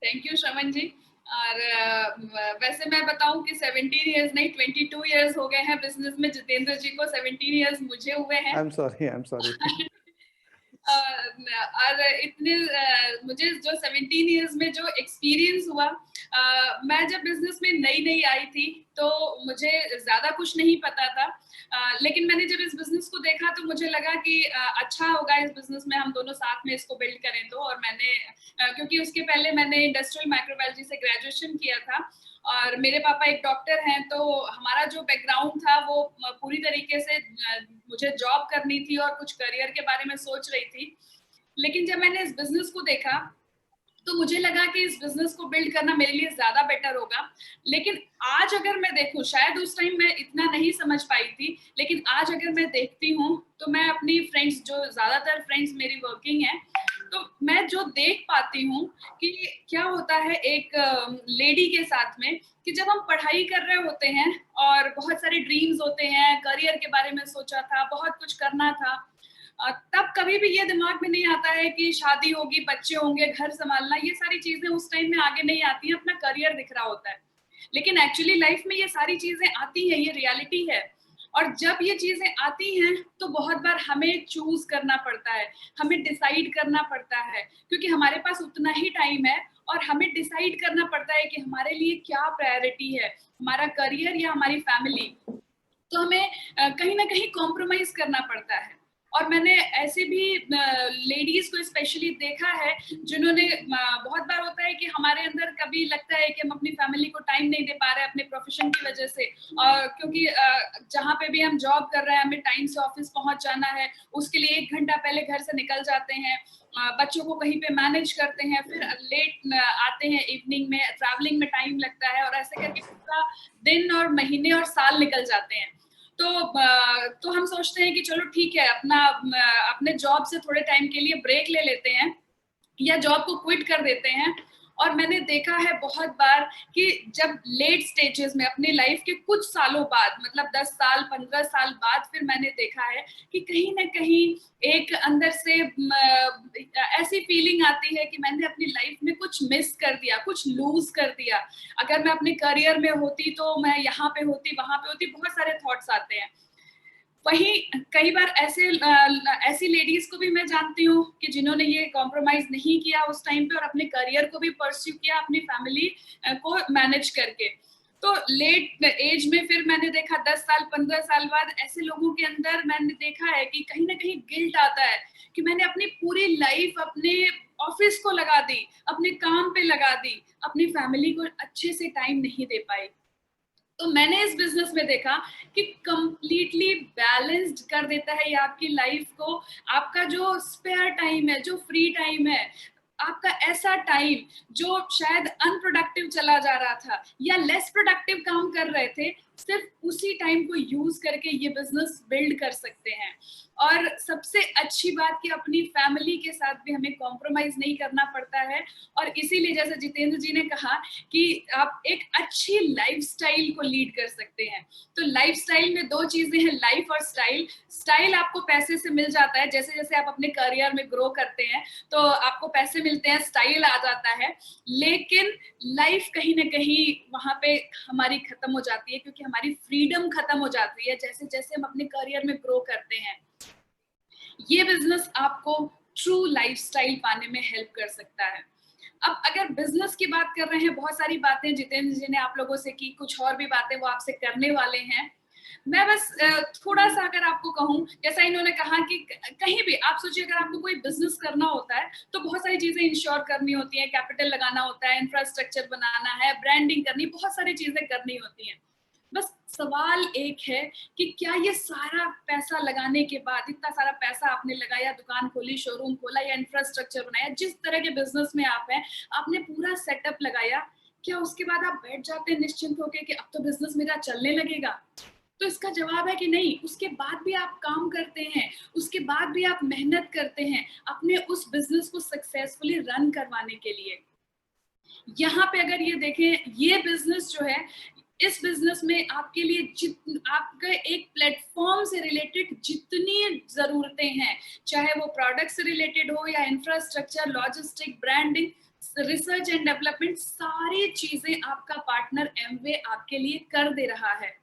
Thank you श्रवण जी। और वैसे मैं बताऊं कि 17 इयर्स नहीं 22 इयर्स हो गए हैं बिजनेस में जितेंद्र जी को, 17 इयर्स मुझे हुए हैं। आई एम सॉरी और इतने मुझे जो 17 इयर्स में जो एक्सपीरियंस हुआ, मैं जब बिजनेस में नई नई आई थी तो मुझे ज्यादा कुछ नहीं पता था। लेकिन मैंने जब इस बिजनेस को देखा तो मुझे लगा कि अच्छा होगा इस बिजनेस में हम दोनों साथ में इसको बिल्ड करें। तो और मैंने क्योंकि उसके पहले मैंने इंडस्ट्रियल माइक्रोबायोलॉजी से ग्रेजुएशन किया था और मेरे पापा एक डॉक्टर हैं, तो हमारा जो बैकग्राउंड था वो पूरी तरीके से मुझे जॉब करनी थी और कुछ करियर के बारे में सोच रही थी। लेकिन जब मैंने इस बिजनेस को देखा तो मुझे लगा कि इस बिजनेस को बिल्ड करना मेरे लिए ज्यादा बेटर होगा। लेकिन आज अगर मैं देखूं, शायद उस टाइम मैं इतना नहीं समझ पाई थी, लेकिन आज अगर मैं देखती हूँ तो मैं अपनी फ्रेंड्स, जो ज्यादातर फ्रेंड्स मेरी वर्किंग है, तो मैं जो देख पाती हूँ कि क्या होता है एक लेडी के साथ में, कि जब हम पढ़ाई कर रहे होते हैं और बहुत सारे ड्रीम्स होते हैं, करियर के बारे में सोचा था, बहुत कुछ करना था, तब कभी भी ये दिमाग में नहीं आता है कि शादी होगी, बच्चे होंगे, घर संभालना, ये सारी चीजें उस टाइम में आगे नहीं आती हैं, अपना करियर दिख रहा होता है। लेकिन एक्चुअली लाइफ में ये सारी चीजें आती हैं, ये रियलिटी है। और जब ये चीजें आती हैं तो बहुत बार हमें चूज करना पड़ता है, हमें डिसाइड करना पड़ता है, क्योंकि हमारे पास उतना ही टाइम है और हमें डिसाइड करना पड़ता है कि हमारे लिए क्या प्रायोरिटी है, हमारा करियर या हमारी फैमिली। तो हमें कहीं ना कहीं कॉम्प्रोमाइज करना पड़ता है। और मैंने ऐसे भी लेडीज को स्पेशली देखा है जिन्होंने, बहुत बार होता है कि हमारे अंदर कभी लगता है कि हम अपनी फैमिली को टाइम नहीं दे पा रहे अपने प्रोफेशन की वजह से, और क्योंकि जहाँ पे भी हम जॉब कर रहे हैं हमें टाइम से ऑफिस पहुंच जाना है, उसके लिए 1 घंटा पहले घर से निकल जाते हैं, बच्चों को कहीं पे मैनेज करते हैं, फिर लेट आते हैं, इवनिंग में ट्रैवलिंग में टाइम लगता है, और ऐसे करके पूरा दिन और महीने और साल निकल जाते हैं। तो हम सोचते हैं कि चलो ठीक है, अपने जॉब से थोड़े टाइम के लिए ब्रेक ले लेते हैं या जॉब को क्विट कर देते हैं। और मैंने देखा है बहुत बार कि जब लेट स्टेजेस में अपनी लाइफ के कुछ सालों बाद, मतलब 10 साल 15 साल बाद, फिर मैंने देखा है कि कहीं ना कहीं एक अंदर से ऐसी फीलिंग आती है कि मैंने अपनी लाइफ में कुछ मिस कर दिया, कुछ लूज कर दिया। अगर मैं अपने करियर में होती तो मैं यहाँ पे होती, वहां पे होती, बहुत सारे थॉट्स आते हैं। वहीं कई बार ऐसी लेडीज को भी मैं जानती हूँ कि जिन्होंने ये कॉम्प्रोमाइज नहीं किया उस टाइम पे और अपने करियर को भी परस्यू किया अपनी फैमिली को मैनेज करके। तो लेट एज में फिर मैंने देखा 10 साल 15 साल बाद ऐसे लोगों के अंदर मैंने देखा है कि कहीं ना कहीं गिल्ट आता है कि मैंने अपनी पूरी लाइफ अपने ऑफिस को लगा दी, अपने काम पे लगा दी, अपनी फैमिली को अच्छे से टाइम नहीं दे पाई। तो मैंने इस बिजनेस में देखा कि कंप्लीटली बैलेंस्ड कर देता है ये आपकी लाइफ को। आपका जो स्पेयर टाइम है, जो फ्री टाइम है, आपका ऐसा टाइम जो शायद अनप्रोडक्टिव चला जा रहा था या लेस प्रोडक्टिव काम कर रहे थे, सिर्फ उसी टाइम को यूज करके ये बिजनेस बिल्ड कर सकते हैं। और सबसे अच्छी बात कि अपनी फैमिली के साथ भी हमें कॉम्प्रोमाइज नहीं करना पड़ता है। और इसीलिए जैसे जितेंद्र जी ने कहा कि आप एक अच्छी लाइफस्टाइल को लीड कर सकते हैं। तो लाइफस्टाइल में 2 चीजें हैं, लाइफ और स्टाइल। स्टाइल आपको पैसे से मिल जाता है, जैसे जैसे आप अपने करियर में ग्रो करते हैं तो आपको पैसे मिलते हैं, स्टाइल आ जाता है। लेकिन लाइफ कहीं ना कहीं वहां पे हमारी खत्म हो जाती है, क्योंकि हमारी फ्रीडम खत्म हो जाती है जैसे जैसे हम अपने करियर में ग्रो करते हैं। ये बिजनेस आपको ट्रू लाइफस्टाइल पाने में हेल्प कर सकता है। अब अगर बिजनेस की बात कर रहे हैं, बहुत सारी बातें जितेंद्र जी ने आप लोगों से की, कुछ और भी बातें वो आपसे करने वाले हैं। मैं बस थोड़ा सा अगर आपको कहूं, जैसा इन्होंने कहा कि कहीं भी आप सोचिए, अगर आपको कोई बिजनेस करना होता है तो बहुत सारी चीजें इंश्योर करनी होती है, कैपिटल लगाना होता है, इंफ्रास्ट्रक्चर बनाना है, ब्रांडिंग करनी, बहुत सारी चीजें करनी होती हैं। बस सवाल एक है कि क्या ये सारा पैसा लगाने के बाद, इतना सारा पैसा आपने लगाया, दुकान खोली, शोरूम खोला या इंफ्रास्ट्रक्चर बनाया, जिस तरह के बिजनेस में आप हैं, आपने पूरा सेटअप लगाया, क्या उसके बाद आप बैठ जाते हैं निश्चिंत होकर कि अब तो बिजनेस मेरा चलने लगेगा? तो इसका जवाब है कि नहीं, उसके बाद भी आप काम करते हैं, उसके बाद भी आप मेहनत करते हैं अपने उस बिजनेस को सक्सेसफुली रन करवाने के लिए। यहाँ पे अगर ये देखें, ये बिजनेस जो है, इस बिजनेस में आपके लिए आपके एक प्लेटफॉर्म से रिलेटेड जितनी जरूरतें हैं, चाहे वो प्रोडक्ट से रिलेटेड हो या infrastructure, logistic, branding, research and development, सारी चीजें आपका पार्टनर एमवे आपके लिए कर दे रहा है।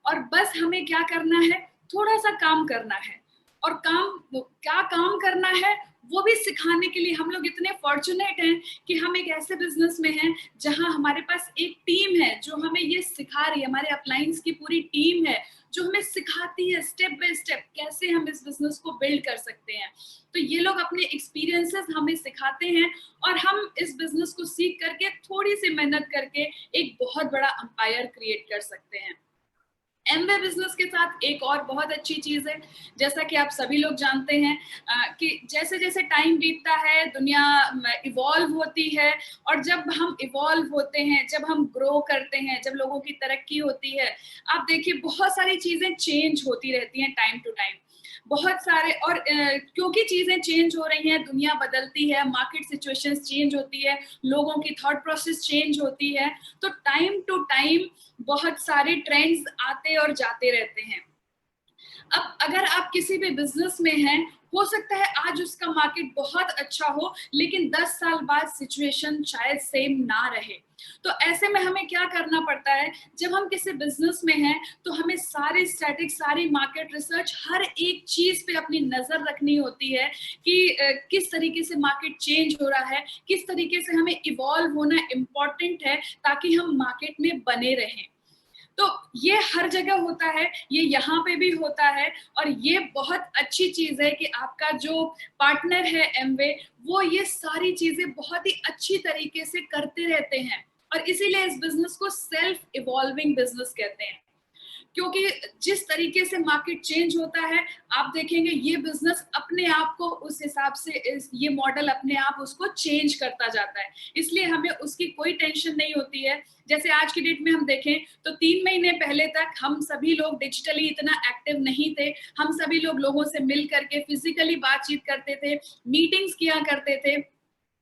और बस हमें क्या करना है, थोड़ा सा काम करना है। और क्या काम करना है वो भी सिखाने के लिए हम लोग इतने फॉर्चुनेट हैं कि हम एक ऐसे बिजनेस में हैं जहां हमारे पास एक टीम है जो हमें ये सिखा रही है। हमारे अपलाइंस की पूरी टीम है जो हमें सिखाती है स्टेप बाय स्टेप कैसे हम इस बिजनेस को बिल्ड कर सकते हैं। तो ये लोग अपने एक्सपीरियंसेस हमें सिखाते हैं और हम इस बिजनेस को सीख करके थोड़ी सी मेहनत करके एक बहुत बड़ा अंपायर क्रिएट कर सकते हैं। एमवे बिजनेस के साथ एक और बहुत अच्छी चीज है, जैसा कि आप सभी लोग जानते हैं कि जैसे जैसे टाइम बीतता है दुनिया इवॉल्व होती है। और जब हम इवॉल्व होते हैं, जब हम ग्रो करते हैं, जब लोगों की तरक्की होती है, आप देखिए बहुत सारी चीजें चेंज होती रहती हैं टाइम टू टाइम। बहुत सारे और क्योंकि चीजें चेंज हो रही हैं, दुनिया बदलती है, मार्केट सिचुएशंस चेंज होती है, लोगों की थॉट प्रोसेस चेंज होती है, तो टाइम टू टाइम बहुत सारे ट्रेंड्स आते और जाते रहते हैं। अब अगर आप किसी भी बिजनेस में हैं, हो सकता है आज उसका मार्केट बहुत अच्छा हो लेकिन 10 साल बाद सिचुएशन शायद सेम ना रहे। तो ऐसे में हमें क्या करना पड़ता है, जब हम किसी बिजनेस में हैं तो हमें सारी स्टैटिक, सारी मार्केट रिसर्च, हर एक चीज पे अपनी नजर रखनी होती है कि किस तरीके से मार्केट चेंज हो रहा है, किस तरीके से हमें इवॉल्व होना इम्पोर्टेंट है ताकि हम मार्केट में बने रहें। तो ये हर जगह होता है, ये यहाँ पे भी होता है। और ये बहुत अच्छी चीज है कि आपका जो पार्टनर है एमवे, वो ये सारी चीजें बहुत ही अच्छी तरीके से करते रहते हैं। और इसीलिए इस बिजनेस को सेल्फ इवॉल्विंग बिजनेस कहते हैं, क्योंकि जिस तरीके से मार्केट चेंज होता है, आप देखेंगे ये बिजनेस अपने आप को उस हिसाब से ये मॉडल अपने आप उसको चेंज करता जाता है। इसलिए हमें उसकी कोई टेंशन नहीं होती है। जैसे आज की डेट में हम देखें तो 3 महीने पहले तक हम सभी लोग डिजिटली इतना एक्टिव नहीं थे। हम सभी लोग लोगों से मिल करके फिजिकली बातचीत करते थे, मीटिंग्स किया करते थे,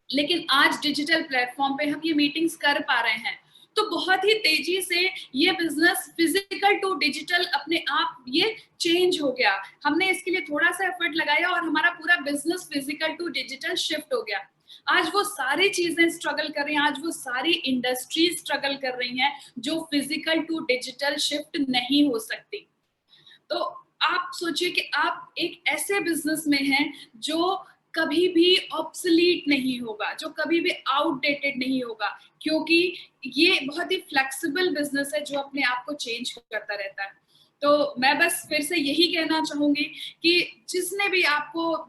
लेकिन आज डिजिटल प्लेटफॉर्म पे हम ये मीटिंग्स कर पा रहे हैं। तो बहुत ही तेजी से ये बिजनेस फिजिकल टू डिजिटल अपने आप ये चेंज हो गया। हमने इसके लिए थोड़ा सा एफर्ट लगाया और हमारा पूरा business physical to digital shift हो गया। आज वो सारी चीजें स्ट्रगल कर रही हैं, आज वो सारी इंडस्ट्रीज स्ट्रगल कर रही हैं जो फिजिकल टू डिजिटल शिफ्ट नहीं हो सकती। तो आप सोचिए कि आप एक ऐसे बिजनेस में हैं जो कभी भी ऑब्सोलीट नहीं होगा, जो कभी भी आउटडेटेड नहीं होगा, क्योंकि ये बहुत ही फ्लेक्सिबल बिजनेस है जो अपने आप को चेंज करता रहता है। तो मैं बस फिर से यही कहना चाहूंगी कि जिसने भी आपको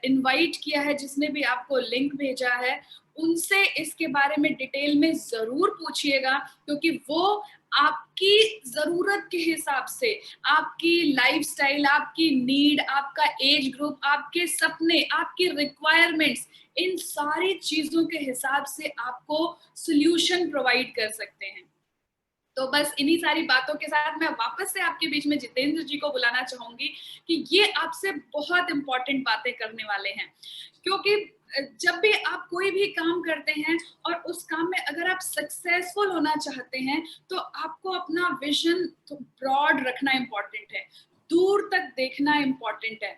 इनवाइट किया है, जिसने भी आपको लिंक भेजा है, उनसे इसके बारे में डिटेल में जरूर पूछिएगा, क्योंकि वो आपकी जरूरत के हिसाब से, आपकी लाइफस्टाइल, आपकी नीड, आपका एज ग्रुप, आपके सपने, आपकी रिक्वायरमेंट्स, इन सारी चीजों के हिसाब से आपको सॉल्यूशन प्रोवाइड कर सकते हैं। तो बस इन्हीं सारी बातों के साथ मैं वापस से आपके बीच में जितेंद्र जी को बुलाना चाहूंगी कि ये आपसे बहुत इंपॉर्टेंट बातें करने वाले हैं। क्योंकि जब भी आप कोई भी काम करते हैं और उस काम में अगर आप सक्सेसफुल होना चाहते हैं, तो आपको अपना विजन तो ब्रॉड रखना इम्पोर्टेंट है, दूर तक देखना इम्पोर्टेंट है।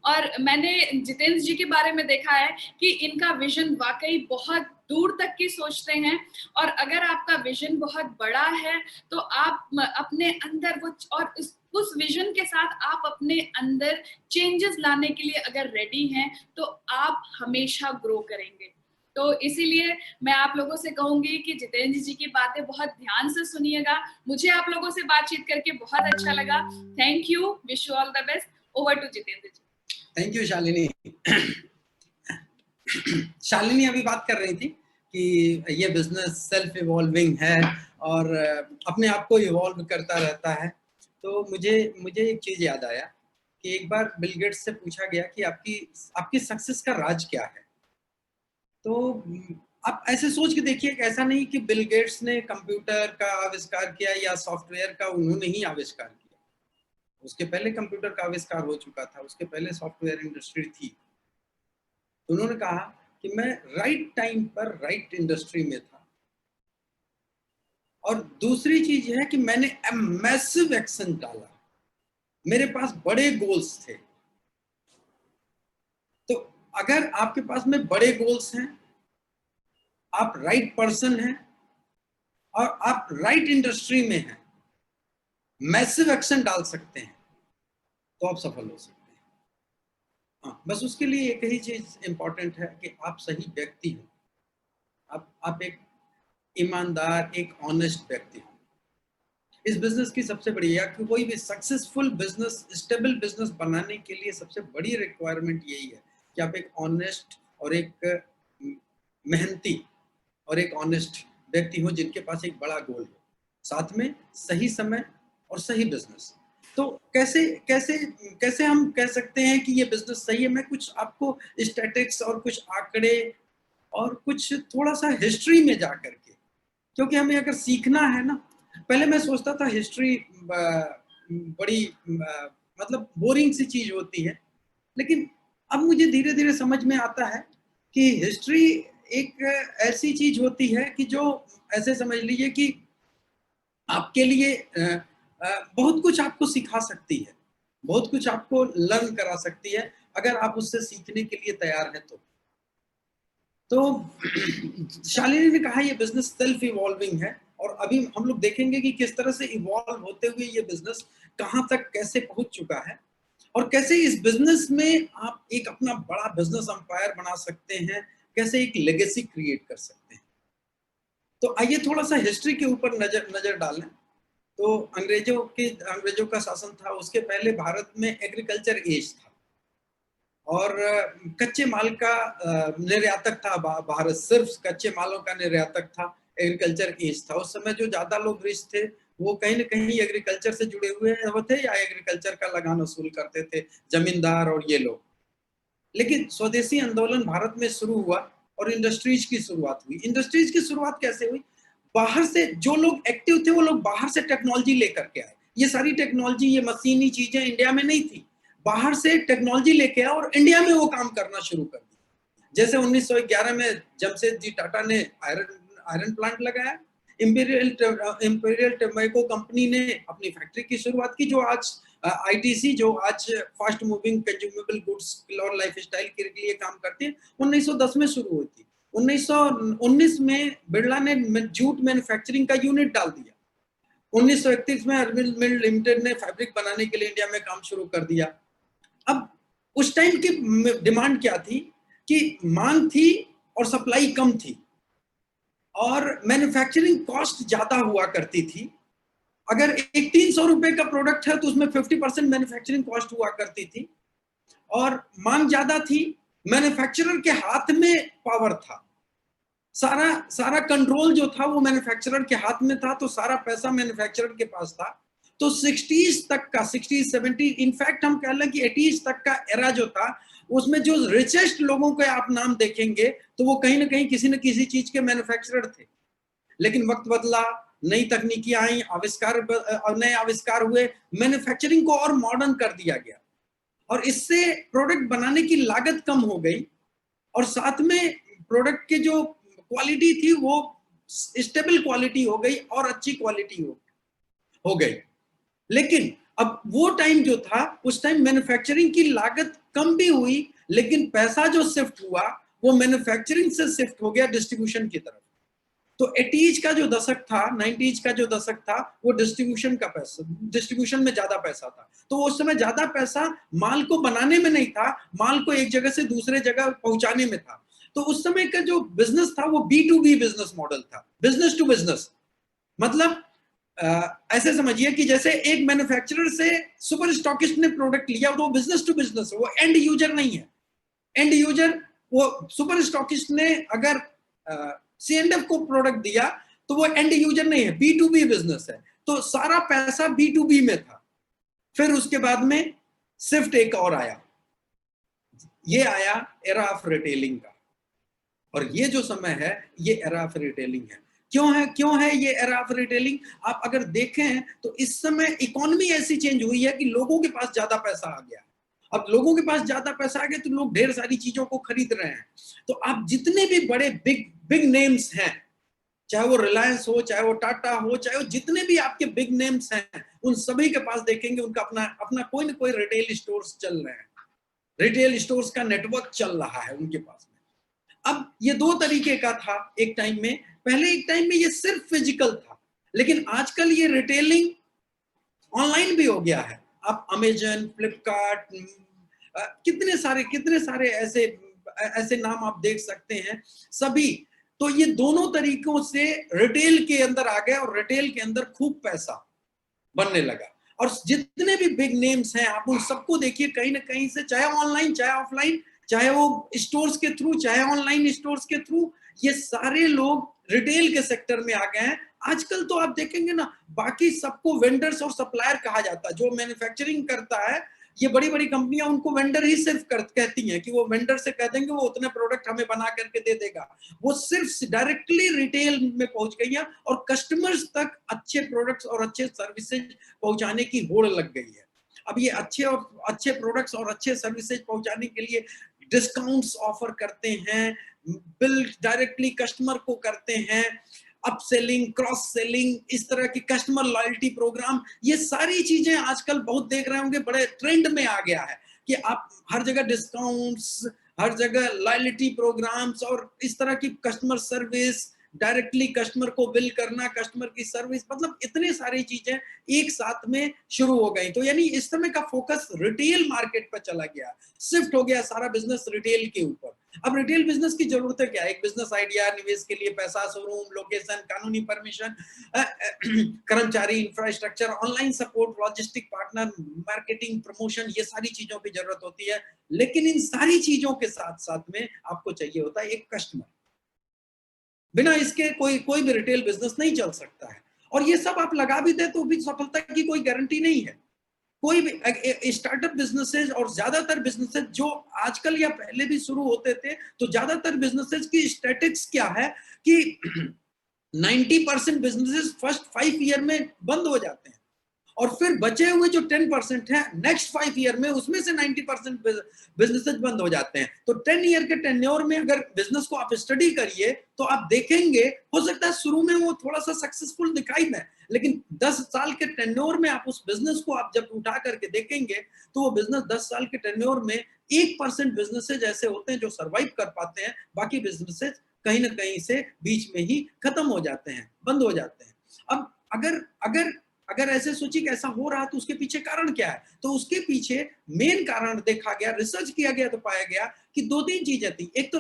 और मैंने जितेंद्र जी के बारे में देखा है कि इनका विजन वाकई बहुत दूर तक की सोचते हैं। और अगर आपका विजन बहुत बड़ा है तो आप अपने अंदर वो, और उस विजन के साथ आप अपने अंदर चेंजेस लाने के लिए अगर रेडी हैं तो आप हमेशा ग्रो करेंगे। तो इसीलिए मैं आप लोगों से कहूंगी कि जितेंद्र जी की बातें बहुत ध्यान से सुनिएगा। मुझे आप लोगों से बातचीत करके बहुत अच्छा लगा। Thank you, wish you all the best. Over to Jitendra ji. Thank you Shalini. Shalini अभी बात कर रही थी कि ये बिजनेस सेल्फ इवॉल्विंग है और अपने आप को इवॉल्व करता रहता है। तो मुझे एक चीज याद आया कि एक बार बिल गेट्स से पूछा गया कि आपकी सक्सेस का राज क्या है। तो आप ऐसे सोच के देखिए, ऐसा नहीं कि बिल गेट्स ने कंप्यूटर का आविष्कार किया या सॉफ्टवेयर का उन्होंने ही आविष्कार किया। उसके पहले कंप्यूटर का आविष्कार हो चुका था, उसके पहले सॉफ्टवेयर इंडस्ट्री थी। उन्होंने कहा कि मैं राइट टाइम पर राइट इंडस्ट्री में था। और दूसरी चीज है कि मैंने मैसिव एक्शन डाला, मेरे पास बड़े गोल्स थे। तो अगर आपके पास में बड़े गोल्स हैं आप राइट पर्सन हैं और आप राइट इंडस्ट्री में हैं, मैसिव एक्शन डाल सकते हैं, तो आप सफल हो सकते हैं। हाँ, बस उसके लिए एक ही चीज इंपॉर्टेंट है कि आप सही व्यक्ति हो, आप एक ईमानदार, एक ऑनेस्ट व्यक्ति हो। इस बिजनेस की सबसे बड़ी, या कि कोई भी सक्सेसफुल बिजनेस, स्टेबल बिजनेस बनाने के लिए सबसे बड़ी रिक्वायरमेंट यही है कि आप एक ऑनेस्ट और एक मेहनती और एक ऑनेस्ट व्यक्ति हो, जिनके पास एक बड़ा गोल हो, साथ में सही समय और सही बिजनेस। तो कैसे कैसे कैसे हम कह सकते हैं कि ये बिजनेस सही है? मैं कुछ आपको स्टैटिस्टिक्स और कुछ आंकड़े और कुछ थोड़ा सा हिस्ट्री में जा करके, क्योंकि हमें अगर सीखना है ना, पहले मैं सोचता था हिस्ट्री बड़ी मतलब बोरिंग सी चीज होती है, लेकिन अब मुझे धीरे धीरे समझ में आता है कि हिस्ट्री एक ऐसी चीज होती है कि जो, ऐसे समझ लीजिए कि आपके लिए बहुत कुछ आपको सिखा सकती है, बहुत कुछ आपको लर्न करा सकती है, अगर आप उससे सीखने के लिए तैयार हैं तो शालिनी ने कहा ये बिजनेस सेल्फ इवॉल्विंग है, और अभी हम लोग देखेंगे कि किस तरह से इवॉल्व होते हुए ये बिजनेस कहां तक कैसे पहुंच चुका है, और कैसे इस बिजनेस में आप एक अपना बड़ा बिजनेस एम्पायर बना सकते हैं, कैसे एक लेगेसी क्रिएट कर सकते हैं। तो आइए थोड़ा सा हिस्ट्री के ऊपर नजर डालें। तो अंग्रेजों का शासन था, उसके पहले भारत में एग्रीकल्चर एज था, और कच्चे माल का निर्यातक था भारत, सिर्फ कच्चे मालों का निर्यातक था, एग्रीकल्चर एज था। उस समय जो ज्यादा लोग रिच थे वो कहीं ना कहीं एग्रीकल्चर से जुड़े हुए होते या एग्रीकल्चर का लगान वसूल करते थे, जमींदार और ये लोग। लेकिन स्वदेशी आंदोलन भारत में शुरू हुआ और इंडस्ट्रीज की शुरुआत हुई। इंडस्ट्रीज की शुरुआत कैसे हुई? बाहर से जो लोग एक्टिव थे वो लोग बाहर से टेक्नोलॉजी लेकर के आए। ये सारी टेक्नोलॉजी, ये मशीनी चीजें इंडिया में नहीं थी, बाहर से टेक्नोलॉजी लेके आए और इंडिया में वो काम करना शुरू कर दिया। जैसे 1911 में जमशेदजी टाटा ने आयरन प्लांट लगाया, इंपीरियल टोबैको कंपनी ने अपनी फैक्ट्री की शुरुआत की, जो आज आईटीसी, जो आज फास्ट मूविंग कंज्यूमेबल गुड्स और लाइफस्टाइल के लिए काम करती है, 1910 में शुरू हुई थी। 1919 में बिरला ने जूट मैन्युफैक्चरिंग का यूनिट डाल दिया। 1931 में अरविंद मिल लिमिटेड ने फैब्रिक बनाने के लिए इंडिया में काम शुरू कर दिया। अब उस टाइम की डिमांड क्या थी कि मांग थी और सप्लाई कम थी, और मैन्युफैक्चरिंग कॉस्ट ज्यादा हुआ करती थी। अगर एक 300 रुपए का प्रोडक्ट है तो उसमें 50% मैन्युफैक्चरिंग कॉस्ट हुआ करती थी, और मांग ज्यादा थी। मैन्युफैक्चरर के हाथ में पावर था, सारा सारा कंट्रोल जो था वो मैन्युफैक्चरर के हाथ में था, तो सारा पैसा मैन्युफैक्चरर के पास था। तो 60s तक का, 60 70, इनफैक्ट हम कह लें कि 80s तक का एरा जो था, उसमें जो रिचेस्ट लोगों के आप नाम देखेंगे तो वो कहीं ना कहीं किसी न किसी चीज के मैन्युफैक्चरर थे। लेकिन वक्त बदला, नई तकनीकी आई, नए आविष्कार हुए, मैन्युफैक्चरिंग को और मॉडर्न कर दिया गया, और इससे प्रोडक्ट बनाने की लागत कम हो गई, और साथ में प्रोडक्ट की जो क्वालिटी थी वो स्टेबल क्वालिटी हो गई और अच्छी क्वालिटी हो गई। लेकिन अब वो टाइम जो था, उस टाइम मैन्युफैक्चरिंग की लागत कम भी हुई, लेकिन पैसा जो शिफ्ट हुआ वो मैन्युफैक्चरिंग से शिफ्ट हो गया डिस्ट्रीब्यूशन की तरफ। तो 80s का जो दशक था, 90s का जो दशक था, वो डिस्ट्रीब्यूशन में ज्यादा पैसा था। तो उस समय ज्यादा पैसा माल को बनाने में नहीं था, माल को एक जगह से दूसरे जगह पहुंचाने में था। तो उस समय का जो बिजनेस था वो B2B बिजनेस मॉडल था, बिजनेस टू बिजनेस। मतलब ऐसे समझिए कि जैसे एक मैन्युफैक्चरर से सुपर स्टॉकिस्ट ने प्रोडक्ट लिया, तो बिजनेस टू बिजनेस है, वो एंड यूजर नहीं है। एंड यूजर, वो सुपर स्टॉकिस्ट ने अगर C&F को प्रोडक्ट दिया तो वो एंड यूजर नहीं है, B2B बिजनेस है। तो सारा पैसा B2B में था। फिर उसके बाद में शिफ्ट एक और आया, ये आया एरा ऑफ रिटेलिंग का, और ये जो समय है ये एरा ऑफ रिटेलिंग है। क्यों है ये एरा ऑफ रिटेलिंग? आप अगर देखें तो इस समय इकोनॉमी ऐसी चेंज हुई है कि लोगों के पास ज्यादा पैसा आ गया। अब लोगों के पास ज्यादा पैसा आ गया तो लोग ढेर सारी चीजों को खरीद रहे हैं। तो आप जितने भी बड़े बिग नेम्स हैं, चाहे वो रिलायंस हो, चाहे वो टाटा हो, चाहे वो जितने भी आपके बिग नेम्स हैं, उन सभी के पास देखेंगे उनका अपना अपना कोई ना कोई रिटेल स्टोर्स चल रहे हैं, रिटेल स्टोर्स का नेटवर्क चल रहा है उनके पास में। अब ये दो तरीके का था एक टाइम में, पहले एक टाइम में ये सिर्फ फिजिकल था, लेकिन आजकल ये रिटेलिंग ऑनलाइन भी हो गया है। आप अमेजन, फ्लिपकार्ट, कितने सारे ऐसे ऐसे नाम आप देख सकते हैं सभी। तो ये दोनों तरीकों से रिटेल के अंदर आ गए और रिटेल के अंदर खूब पैसा बनने लगा। और जितने भी बिग नेम्स हैं आप उन सबको देखिए कहीं ना कहीं से, चाहे ऑनलाइन चाहे ऑफलाइन, चाहे वो स्टोर्स के थ्रू चाहे ऑनलाइन स्टोर्स के थ्रू, ये सारे लोग रिटेल के सेक्टर में आ गए हैं। आजकल तो आप देखेंगे ना, बाकी सबको वेंडर्स और सप्लायर कहा जाता है। जो मैन्युफैक्चरिंग करता है, ये बड़ी बड़ी कंपनियां उनको वेंडर ही सिर्फ कहती हैं कि वो वेंडर से कह देंगे, वो उतने प्रोडक्ट हमें बना करके दे देगा। वो सिर्फ डायरेक्टली रिटेल में पहुंच गई है और कस्टमर्स तक अच्छे प्रोडक्ट्स और अच्छे सर्विसेज पहुंचाने की होड़ लग गई है। अब ये अच्छे प्रोडक्ट्स और अच्छे सर्विसेज पहुंचाने के लिए डिस्काउंट्स ऑफर करते हैं, बिल डायरेक्टली कस्टमर को करते हैं, अपसेलिंग, क्रॉस सेलिंग, इस तरह की कस्टमर लॉयल्टी प्रोग्राम, ये सारी चीजें आजकल बहुत देख रहे होंगे, बड़े ट्रेंड में आ गया है कि आप हर जगह डिस्काउंट्स, हर जगह लॉयल्टी प्रोग्राम्स और इस तरह की कस्टमर सर्विस, डायरेक्टली कस्टमर को बिल करना, कस्टमर की सर्विस, मतलब इतनी सारी चीजें एक साथ में शुरू हो गई। तो यानी इस समय का फोकस रिटेल मार्केट पर चला गया, शिफ्ट हो गया सारा बिजनेस रिटेल के ऊपर। अब रिटेल बिजनेस की जरूरत है क्या? एक बिजनेस आइडिया, निवेश के लिए पैसा, शोरूम, लोकेशन, कानूनी परमिशन, कर्मचारी, infrastructure, online support, logistic partner, marketing, promotion, ये सारी चीजों की जरूरत होती है। लेकिन इन सारी चीजों के साथ साथ में आपको चाहिए होता है एक कस्टमर। बिना इसके कोई कोई भी रिटेल बिजनेस नहीं चल सकता है। और ये सब आप लगा भी दे तो भी सफलता की कोई गारंटी नहीं है। कोई भी स्टार्टअप बिजनेसेस और ज्यादातर बिजनेसेस जो आजकल या पहले भी शुरू होते थे, तो ज्यादातर बिजनेसेस की स्टैटिस्टिक्स क्या है कि 90% बिजनेसेस फर्स्ट 5 ईयर में बंद हो जाते हैं और फिर बचे हुए जो 10% है नेक्स्ट 5 ईयर में, उसमें से 90% बिजनेसेस बंद हो जाते हैं। तो 10 ईयर के टेन्योर में अगर बिजनेस को आप स्टडी करिए तो आप देखेंगे, हो सकता है शुरू में वो थोड़ा सा सक्सेसफुल दिखाई दे, लेकिन 10 साल के टेन्योर में आप उस बिजनेस को आप जब उठा करके देखेंगे तो वो बिजनेस 10 साल के टेन्योर में 1% बिजनेसेस ऐसे होते हैं जो सर्वाइव कर पाते हैं। बाकी बिजनेसेस कहीं ना कहीं से बीच में ही खत्म हो जाते हैं, बंद हो जाते हैं। अब अगर अगर अगर ऐसे सोचिए कि ऐसा हो रहा तो उसके पीछे कारण क्या है? तो उसके पीछे मेन कारण देखा गया, रिसर्च किया गया तो पाया गया कि 2-3 चीजें थी। एक तो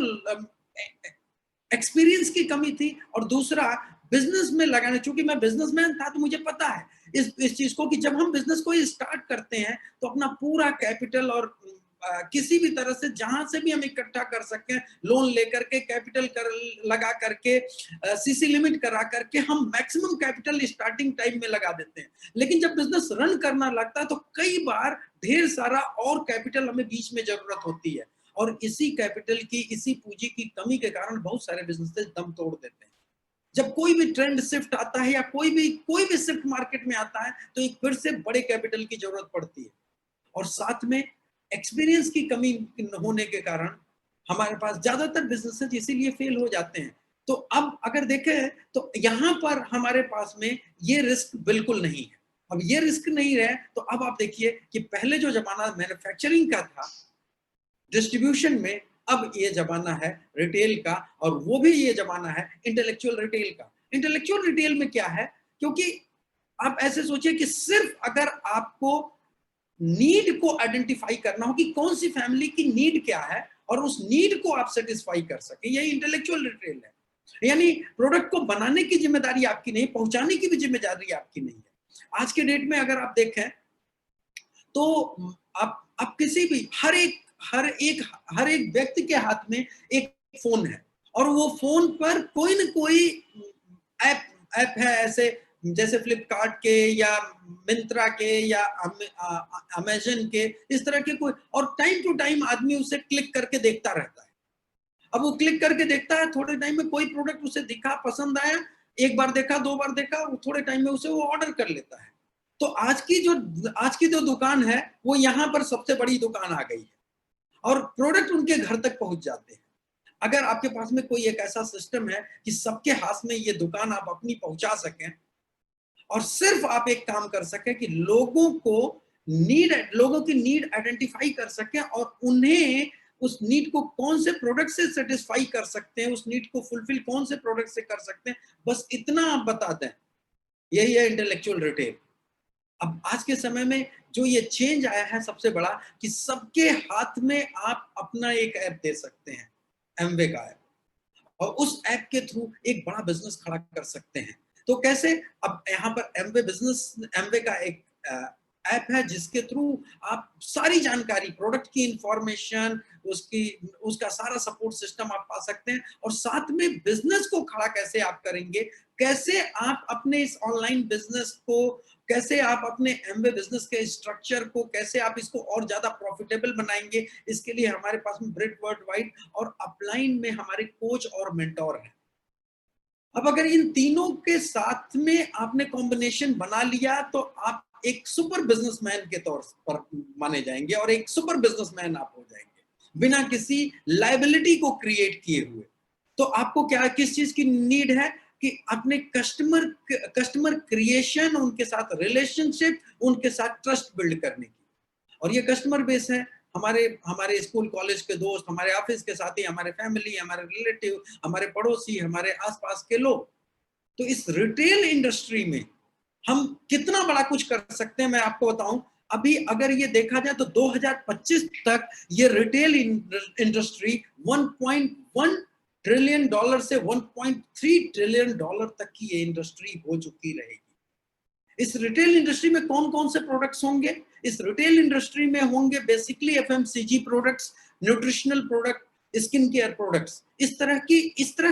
एक्सपीरियंस की कमी थी और दूसरा बिजनेस में लगाने, चूंकि मैं बिजनेसमैन था तो मुझे पता है इस चीज को कि जब हम बिजनेस को स्टार्ट करते हैं तो अपना पूरा कैपिटल और किसी भी तरह से जहां से भी हम इकट्ठा कर सकें, लोन लेकर के, कैपिटल लगा करके, सीसी लिमिट करा करके हम मैक्सिमम कैपिटल स्टार्टिंग टाइम में लगा देते हैं। लेकिन जब बिजनेस रन करना लगता है तो कई बार ढेर सारा और कैपिटल हमें बीच में जरूरत होती है और इसी कैपिटल की, इसी पूंजी की कमी के कारण बहुत सारे बिजनेसेस दम तोड़ देते हैं। जब कोई भी ट्रेंड शिफ्ट आता है या कोई भी शिफ्ट मार्केट में आता है तो एक फिर से बड़े कैपिटल की जरूरत पड़ती है और साथ में एक्सपीरियंस की कमी होने के कारण हमारे पास ज्यादातर बिजनेसेस इसीलिए फेल हो जाते हैं। तो अब अगर देखें तो यहां पर हमारे पास में ये रिस्क बिल्कुल नहीं है। अब ये रिस्क नहीं रहे तो अब आप देखिए कि पहले जो जमाना मैन्युफैक्चरिंग का था, डिस्ट्रीब्यूशन में, अब ये जमाना है रिटेल का और वो भी ये जमाना है इंटेलेक्चुअल रिटेल का। इंटेलेक्चुअल रिटेल में क्या है, क्योंकि आप ऐसे सोचिए कि सिर्फ अगर आपको नीड को आइडेंटिफाई करना हो कि कौन सी फैमिली की नीड क्या है और उस नीड को आप सेटिस्फाई कर सके, यही इंटेलेक्चुअल रिटेल है। यानी प्रोडक्ट को बनाने की जिम्मेदारी आपकी नहीं, पहुंचाने की भी जिम्मेदारी आपकी नहीं है। आज के डेट में अगर आप देखें तो आप किसी भी हर एक व्यक्ति के हाथ में एक फोन है और वो फोन पर कोई न कोई ऐप ऐप है, ऐसे जैसे फ्लिपकार्ट के या मिंत्रा के या अमेजन के, इस तरह के कोई, और टाइम टू टाइम आदमी उसे क्लिक करके देखता रहता है। अब वो क्लिक करके देखता है, थोड़े टाइम में कोई प्रोडक्ट उसे दिखा, पसंद आया, एक बार देखा, 2 बार देखा, थोड़े टाइम में उसे वो ऑर्डर कर लेता है। तो आज की जो दुकान है वो यहाँ पर सबसे बड़ी दुकान आ गई है और प्रोडक्ट उनके घर तक पहुंच जाते हैं। अगर आपके पास में कोई एक ऐसा सिस्टम है कि सबके हाथ में ये दुकान आप अपनी पहुंचा सकें और सिर्फ आप एक काम कर सकें कि लोगों की नीड आइडेंटिफाई कर सकें और उन्हें उस नीड को कौन से प्रोडक्ट से सेटिस्फाई कर सकते हैं, उस नीड को फुलफिल कौन से प्रोडक्ट से कर सकते हैं, बस इतना आप बता दें। यही है इंटेलेक्चुअल रिटेल। अब आज के समय में जो ये चेंज आया है सबसे बड़ा, कि सबके हाथ में आप अपना एक ऐप दे सकते हैं, एमवे का ऐप, और उस ऐप के थ्रू एक बड़ा बिजनेस खड़ा कर सकते हैं। तो कैसे? अब यहाँ पर एमवे का एक ऐप है जिसके थ्रू आप सारी जानकारी, प्रोडक्ट की इंफॉर्मेशन, उसका सारा सपोर्ट सिस्टम आप पा सकते हैं, और साथ में बिजनेस को खड़ा कैसे आप करेंगे, कैसे आप अपने इस ऑनलाइन बिजनेस को, कैसे आप अपने एमवे बिजनेस के स्ट्रक्चर को, कैसे आप इसको और ज्यादा प्रॉफिटेबल बनाएंगे, इसके लिए हमारे पास में ब्रेड वर्ल्ड वाइड और अपलाइन में हमारे कोच और मेंटोर हैं। अब अगर इन तीनों के साथ में आपने कॉम्बिनेशन बना लिया, तो आप एक सुपर बिजनेसमैन के तौर पर माने जाएंगे, और एक सुपर बिजनेसमैन आप हो जाएंगे बिना किसी लायबिलिटी को क्रिएट किए हुए। तो आपको क्या, किस चीज की नीड है? कि अपने कस्टमर क्रिएशन, उनके साथ रिलेशनशिप, उनके साथ ट्रस्ट बिल्ड करने की। और ये कस्टमर बेस है हमारे हमारे स्कूल कॉलेज के दोस्त, हमारे ऑफिस के साथी, हमारे फैमिली, हमारे रिलेटिव, हमारे पड़ोसी, हमारे आसपास के लोग। तो इस रिटेल इंडस्ट्री में हम कितना बड़ा कुछ कर सकते हैं, मैं आपको बताऊं। अभी अगर ये देखा जाए तो 2025 तक ये रिटेल इंडस्ट्री 1.1 ट्रिलियन डॉलर से 1.3 ट्रिलियन डॉलर तक की ये इंडस्ट्री हो चुकी रहेगी। इस रिटेल इंडस्ट्री में कौन कौन से प्रोडक्ट्स होंगे? इस रिटेल इंडस्ट्री में होंगे basically FMCG products, nutritional product, skin care products. इस तरह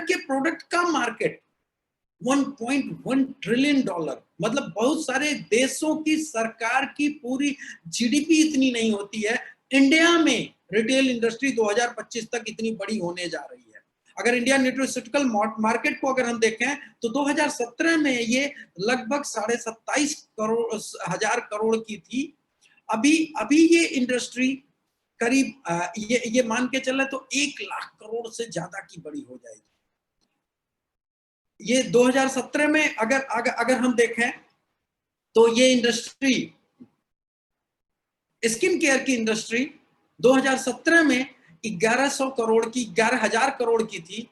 के प्रोडक्ट का मार्केट 1.1 ट्रिलियन डॉलर, मतलब बहुत सारे देशों की सरकार की पूरी जीडीपी इतनी नहीं होती है। इंडिया में रिटेल इंडस्ट्री 2025 तक इतनी बड़ी होने जा रही है। अगर इंडिया न्यूट्रिस्यूटिकल मार्केट को अगर हम देखें तो 2017 में ये लगभग 27.5 करोड़ हजार करोड़ की थी। अभी अभी ये इंडस्ट्री करीब ये मान के चले तो 1 लाख करोड़ से ज्यादा की बड़ी हो जाएगी। ये 2017 में अगर हम देखें तो ये इंडस्ट्री, स्किन केयर की इंडस्ट्री 2017 में 1100 करोड़ की, 11,000 करोड़ की थी।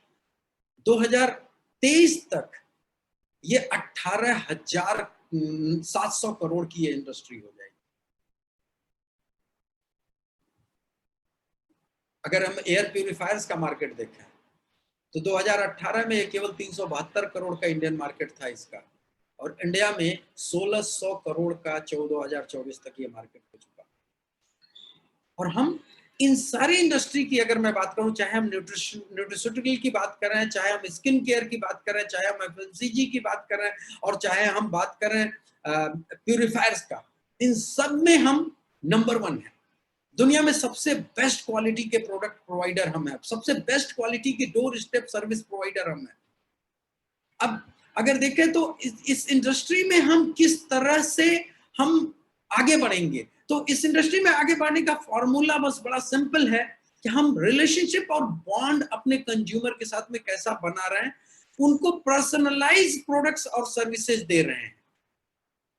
2023 तक ये 18,700 करोड़ की ये इंडस्ट्री हो जाएगी। अगर हम एयर प्यूरिफायर्स का मार्केट देखें तो 2018 में ये केवल 372 करोड़ का इंडियन मार्केट था इसका, और इंडिया में 1600 करोड़ का 2024 तक ये मार्केट हो चुका। और हम इन सारी इंडस्ट्री की अगर मैं बात करूं, चाहे हम न्यूट्रिस्यूटिकल की बात कर रहे हैं, चाहे हम स्किन केयर की बात कर रहे हैं, चाहे हम एफएमसीजी की बात कर रहे हैं, और चाहे हम बात कर रहे हैं प्यूरिफायर्स का, इन सब में हम नंबर 1 है। दुनिया में सबसे बेस्ट क्वालिटी के प्रोडक्ट प्रोवाइडर हम हैं, सबसे बेस्ट क्वालिटी की डोर स्टेप सर्विस प्रोवाइडर हम हैं। अब अगर देखें तो इस इंडस्ट्री में हम किस तरह से हम आगे बढ़ेंगे, तो इस इंडस्ट्री में आगे बढ़ने का फॉर्मूला बस बड़ा सिंपल है कि हम रिलेशनशिप और बॉन्ड अपने कंज्यूमर के साथ में कैसा बना रहे हैं, उनको पर्सनलाइज प्रोडक्ट्स और सर्विसेज दे रहे हैं।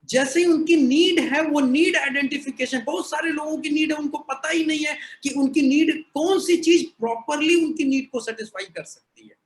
जैसे ही उनकी नीड है, वो नीड आइडेंटिफिकेशन, बहुत सारे लोगों की नीड है, उनको पता ही नहीं है कि उनकी नीड कौन सी चीज प्रॉपरली उनकी नीड को सेटिस्फाई कर सकती है।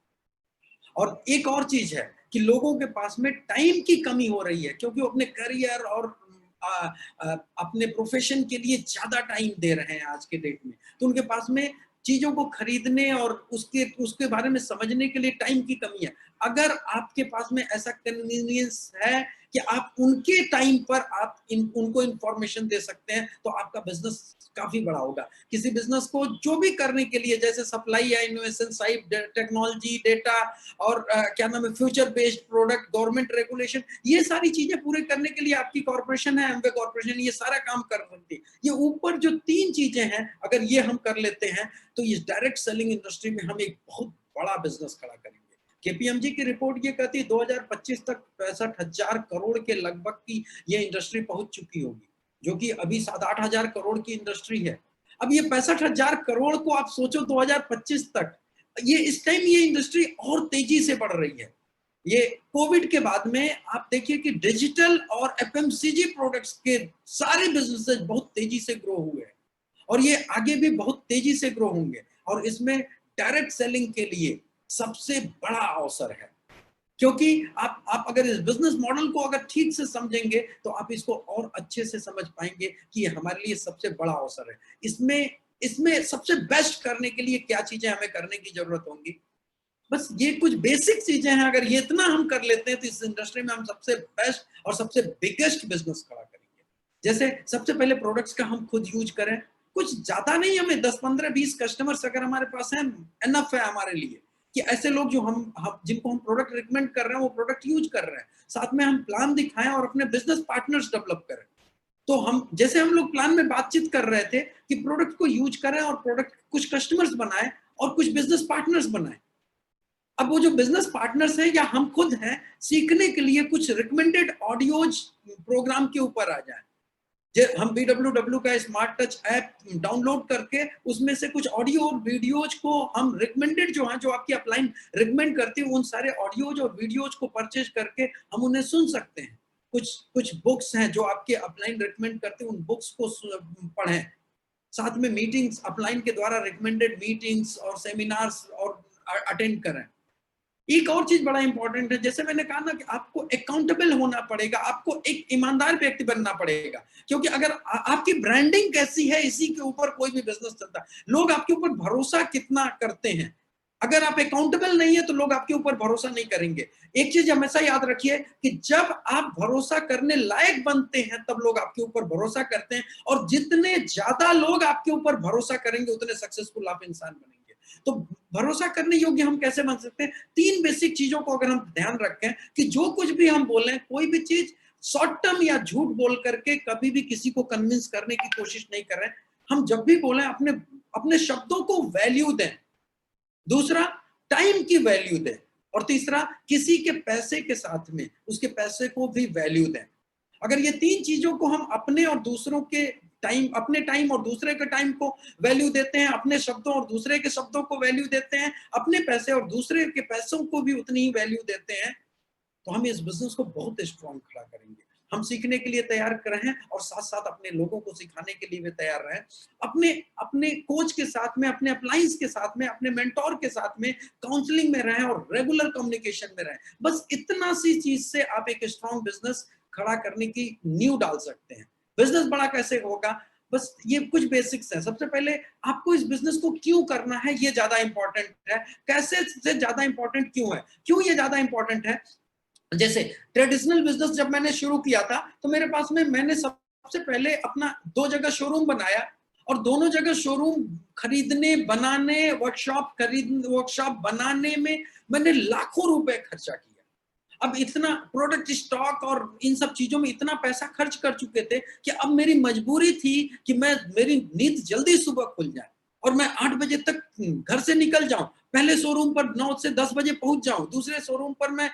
और एक और चीज है कि लोगों के पास में टाइम की कमी हो रही है, क्योंकि वो अपने करियर और अपने प्रोफेशन के लिए ज्यादा टाइम दे रहे हैं आज के डेट में, तो उनके पास में चीजों को खरीदने और उसके बारे में समझने के लिए टाइम की कमी है। अगर आपके पास में ऐसा कन्वीनियंस है कि आप उनके टाइम पर आप उनको इंफॉर्मेशन दे सकते हैं, तो आपका बिजनेस काफी बड़ा होगा। किसी बिजनेस को जो भी करने के लिए, जैसे सप्लाई या इनोवेशन साइड, टेक्नोलॉजी, डेटा, और क्या नाम है, future based product, government regulation, ये सारी चीजें पूरे करने के लिए आपकी कॉर्पोरेशन है, एमवे कॉर्पोरेशन, ये सारा काम कर सकती है। ये ऊपर जो 3 चीजें हैं, अगर ये हम कर लेते हैं तो इस डायरेक्ट सेलिंग इंडस्ट्री में हम एक बहुत बड़ा बिजनेस खड़ा करेंगे। केपीएमजी की रिपोर्ट ये कहती है 2025 तक 65,000 करोड़ के लगभग की ये इंडस्ट्री पहुंच चुकी होगी, जो कि अभी 7-8 हजार करोड़ की इंडस्ट्री है। अब ये 65,000 करोड़ को आप सोचो 2025 तक, ये इस टाइम ये इंडस्ट्री और तेजी से बढ़ रही है। ये कोविड के बाद में आप देखिए कि डिजिटल और एफएमसीजी प्रोडक्ट्स के सारे बिजनेसेस बहुत तेजी से ग्रो हुए हैं, और ये आगे भी बहुत तेजी से ग्रो होंगे, और इसमें डायरेक्ट सेलिंग के लिए सबसे बड़ा अवसर है। क्योंकि आप अगर इस बिजनेस मॉडल को अगर ठीक से समझेंगे तो आप इसको और अच्छे से समझ पाएंगे कि ये हमारे लिए सबसे बड़ा अवसर है। इसमें इसमें सबसे बेस्ट करने के लिए क्या चीजें हमें करने की जरूरत होंगी, बस ये कुछ बेसिक चीजें हैं। अगर ये इतना हम कर लेते हैं तो इस इंडस्ट्री में हम सबसे बेस्ट और सबसे बिगेस्ट बिजनेस खड़ा करेंगे। जैसे सबसे पहले प्रोडक्ट्स का हम खुद यूज करें, कुछ ज्यादा नहीं, हमें 10 15 20 कस्टमर्स अगर हमारे पास हैं, एनफ है हमारे लिए कि ऐसे लोग जो हम जिनको हम प्रोडक्ट रिकमेंड कर रहे हैं वो प्रोडक्ट यूज कर रहे हैं। साथ में हम प्लान दिखाएं और अपने बिजनेस पार्टनर्स डेवलप करें। तो हम जैसे हम लोग प्लान में बातचीत कर रहे थे कि प्रोडक्ट को यूज करें और प्रोडक्ट कुछ कस्टमर्स बनाए और कुछ बिजनेस पार्टनर्स बनाए। अब वो जो बिजनेस पार्टनर्स हैं या हम खुद हैं, सीखने के लिए कुछ रिकमेंडेड ऑडियोज प्रोग्राम के ऊपर आ जाए। हम BWW का स्मार्ट टच ऐप डाउनलोड करके उसमें से कुछ ऑडियो और वीडियोज को हम रिकमेंडेड जो हैं, जो आपकी अपलाइन रिकमेंड करती है, उन सारे ऑडियोज और वीडियोज को परचेज करके हम उन्हें सुन सकते हैं। कुछ कुछ बुक्स हैं जो आपके अपलाइन रिकमेंड करते हैं, उन बुक्स को पढ़ें। साथ में मीटिंग्स, अपलाइन के द्वारा रिकमेंडेड मीटिंग्स और सेमिनार्स और अटेंड करें। एक और चीज बड़ा इंपॉर्टेंट है, जैसे मैंने कहा ना कि आपको अकाउंटेबल होना पड़ेगा, आपको एक ईमानदार व्यक्ति बनना पड़ेगा। क्योंकि अगर आपकी ब्रांडिंग कैसी है, इसी के ऊपर कोई भी बिजनेस चलता है। लोग आपके ऊपर भरोसा कितना करते हैं, अगर आप अकाउंटेबल नहीं है तो लोग आपके ऊपर भरोसा नहीं करेंगे। एक चीज हमेशा याद रखिए कि जब आप भरोसा करने लायक बनते हैं तब लोग आपके ऊपर भरोसा करते हैं, और जितने ज्यादा लोग आपके ऊपर भरोसा करेंगे उतने सक्सेसफुल आप इंसान बनेंगे। तो भरोसा करने योग्य हम कैसे बन सकते हैं? 3 बेसिक चीजों को अगर हम ध्यान रखें कि जो कुछ भी हम बोलें, कोई भी चीज शॉर्ट टर्म या झूठ बोल करके कभी भी किसी को कन्विंस करने की कोशिश नहीं करें। हम जब भी बोलें अपने अपने शब्दों को वैल्यू दें। दूसरा, टाइम की वैल्यू दें। और तीसरा, किसी के पैसे के साथ में उसके पैसे को भी वैल्यू दें। अगर ये 3 चीजों को हम अपने और दूसरों के टाइम, अपने टाइम और दूसरे के टाइम को वैल्यू देते हैं, अपने शब्दों और दूसरे के शब्दों को वैल्यू देते हैं, अपने पैसे और दूसरे के पैसों को भी उतनी ही वैल्यू देते हैं, तो हम इस बिजनेस को बहुत स्ट्रॉन्ग खड़ा करेंगे। हम सीखने के लिए तैयार रहें और साथ साथ अपने लोगों को सिखाने के लिए भी तैयार रहें। अपने अपने कोच के साथ में, अपने अपलाइंस के साथ में, अपने मेंटोर के साथ में काउंसलिंग में रहें और रेगुलर कम्युनिकेशन में रहें। बस इतना सी चीज से आप एक स्ट्रॉन्ग बिजनेस खड़ा करने की नींव डाल सकते हैं। बिजनेस बड़ा कैसे होगा, बस ये कुछ बेसिक्स हैं। सबसे पहले आपको इस बिजनेस को क्यों करना है ये ज्यादा इंपॉर्टेंट है, कैसे से ज्यादा इंपॉर्टेंट क्यों है। क्यों ये ज्यादा इंपॉर्टेंट है, जैसे ट्रेडिशनल बिजनेस जब मैंने शुरू किया था तो मेरे पास में, मैंने सबसे पहले अपना 2 जगह शोरूम बनाया और दोनों जगह शोरूम खरीदने, बनाने, वर्कशॉप बनाने में मैंने लाखों रुपए खर्चा किया। अब इतना प्रोडक्ट स्टॉक और इन सब चीजों में इतना पैसा खर्च कर चुके थे कि अब मेरी मजबूरी थी कि मेरी नींद जल्दी सुबह खुल जाए और मैं 8 बजे तक घर से निकल जाऊं। पहले शोरूम पर 9 से 10 बजे पहुंच जाऊं, दूसरे शोरूम पर मैं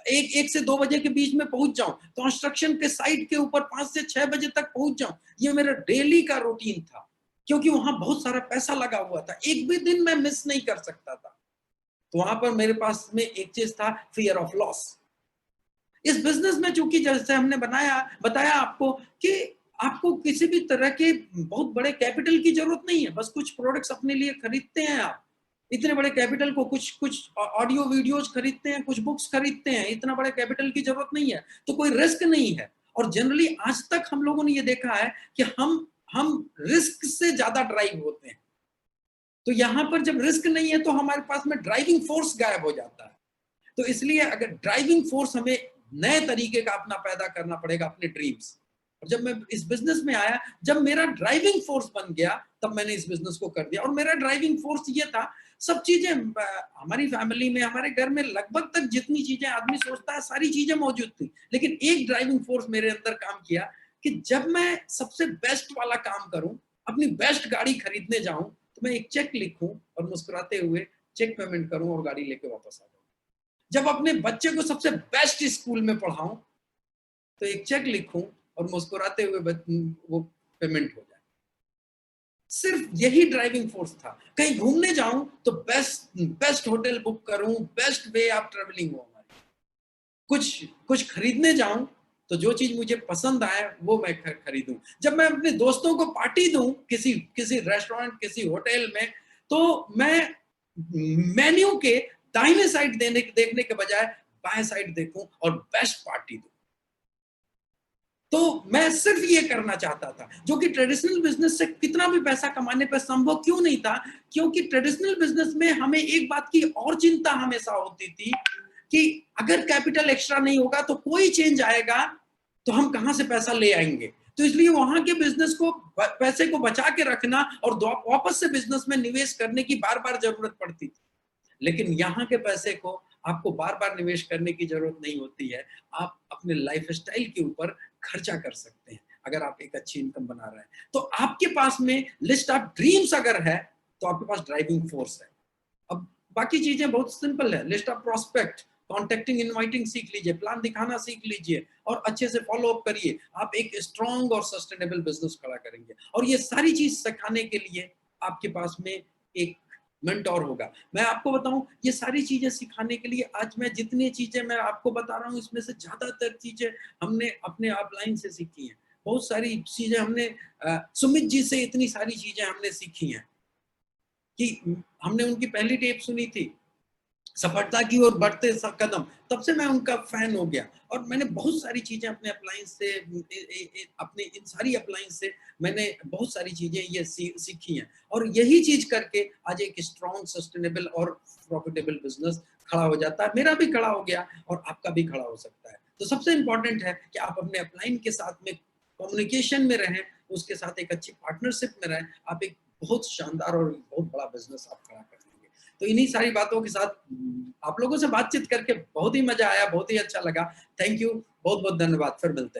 1 से 2 बजे के बीच में पहुंच जाऊं, कंस्ट्रक्शन के साइट के ऊपर 5 से 6 बजे तक पहुंच जाऊं। ये मेरा डेली का रूटीन था, क्योंकि वहां बहुत सारा पैसा लगा हुआ था, एक भी दिन मैं मिस नहीं कर सकता था। तो वहां पर मेरे पास में एक चीज था, फियर ऑफ लॉस। इस बिजनेस में चूंकि जैसे हमने बताया आपको कि आपको किसी भी तरह के बहुत बड़े कैपिटल की जरूरत नहीं है, बस कुछ प्रोडक्ट्स अपने लिए खरीदते हैं आप। इतने बड़े कैपिटल को, कुछ ऑडियो वीडियोज खरीदते हैं, कुछ बुक्स खरीदते हैं, इतना बड़े कैपिटल की जरूरत नहीं है, तो कोई रिस्क नहीं है। और जनरली आज तक हम लोगों ने ये देखा है कि हम रिस्क से ज्यादा ड्राइव होते हैं। तो यहां पर जब रिस्क नहीं है तो हमारे पास में ड्राइविंग फोर्स गायब हो जाता है। तो इसलिए अगर ड्राइविंग फोर्स हमें नए तरीके का अपना पैदा करना पड़ेगा, अपने ड्रीम्स। और जब मैं इस बिजनेस में आया, जब मेरा ड्राइविंग फोर्स बन गया, तब मैंने इस बिजनेस को कर दिया। और मेरा ड्राइविंग फोर्स ये था, सब चीजें हमारी फैमिली में, हमारे घर में लगभग तक जितनी चीजें आदमी सोचता है सारी चीजें मौजूद थी, लेकिन एक ड्राइविंग फोर्स मेरे अंदर काम किया कि जब मैं सबसे बेस्ट वाला काम करूं, अपनी बेस्ट गाड़ी खरीदने जाऊं, तो मैं एक चेक लिखूं और मुस्कुराते हुए चेक पेमेंट करूं और गाड़ी लेके वापस आ जाऊं। जब अपने बच्चे को सबसे बेस्ट स्कूल में पढ़ाऊं तो एक चेक लिखूं और मुस्कुराते हुए वो पेमेंट हो जाए। सिर्फ यही ड्राइविंग फोर्स था। कहीं घूमने जाऊं तो बेस्ट होटल बुक करूं, बेस्ट वे ऑफ ट्रेवलिंग हो हमारी। कुछ खरीदने जाऊं तो जो चीज मुझे पसंद आए वो मैं खरीदूं। जब मैं अपने दोस्तों को पार्टी दूं किसी किसी रेस्टोरेंट, किसी होटल में, तो मैं मेन्यू के दाहिने साइड देखने के बजाय बाएं साइड देखूं और बेस्ट पार्टी दूं। तो मैं सिर्फ ये करना चाहता था, जो कि ट्रेडिशनल बिजनेस से कितना भी पैसा कमाने पर संभव क्यों नहीं था, क्योंकि ट्रेडिशनल बिजनेस में हमें एक बात की और चिंता हमेशा होती थी कि अगर कैपिटल एक्स्ट्रा नहीं होगा तो कोई चेंज आएगा तो हम कहां से पैसा ले आएंगे। तो इसलिए वहां के बिजनेस को, पैसे को बचा के रखना और वापस से बिजनेस में निवेश करने की बार बार जरूरत पड़ती थी। लेकिन यहाँ के पैसे को आपको बार बार निवेश करने की जरूरत नहीं होती है। आप अपने लाइफ स्टाइल के ऊपर खर्चा कर सकते हैं अगर आप एक अच्छी इनकम बना रहे हैं। तो आपके पास में लिस्ट ऑफ ड्रीम्स अगर है तो आपके पास ड्राइविंग फोर्स है। अब बाकी चीजें बहुत सिंपल है। List of prospect, contacting, inviting सीख लीजिए, प्लान दिखाना सीख लीजिए और अच्छे से फॉलो अप करिए। आप एक स्ट्रॉन्ग और सस्टेनेबल बिजनेस खड़ा करेंगे। और ये सारी चीज सिखाने के लिए आपके पास में एक मेंटोर होगा। मैं आपको बताऊं, ये सारी चीजें सिखाने के लिए आज मैं जितनी चीजें मैं आपको बता रहा हूं, इसमें से ज्यादातर चीजें हमने अपने अपलाइन से सीखी हैं। बहुत सारी चीजें हमने सुमित जी से इतनी सारी चीजें हमने सीखी हैं कि हमने उनकी पहली टेप सुनी थी, सफलता की ओर बढ़ते कदम, तब से मैं उनका फैन हो गया। और मैंने बहुत सारी चीजें अपने अप्लायंस से, अपने इन सारी अप्लायंस से मैंने बहुत सारी चीजें ये सीखी हैं। और यही चीज करके आज एक स्ट्रॉन्ग, सस्टेनेबल और प्रॉफिटेबल बिजनेस खड़ा हो जाता है। मेरा भी खड़ा हो गया और आपका भी खड़ा हो सकता है। तो सबसे इंपॉर्टेंट है कि आप अपने अपलाइन के साथ में कम्युनिकेशन में रहें, उसके साथ एक अच्छी पार्टनरशिप में रहें। आप एक बहुत शानदार और बहुत बड़ा बिजनेस आप खड़ा कर लेंगे। तो इन्हीं सारी बातों के साथ आप लोगों से बातचीत करके बहुत ही मजा आया, बहुत ही अच्छा लगा। थैंक यू, बहुत बहुत धन्यवाद। फिर मिलते हैं।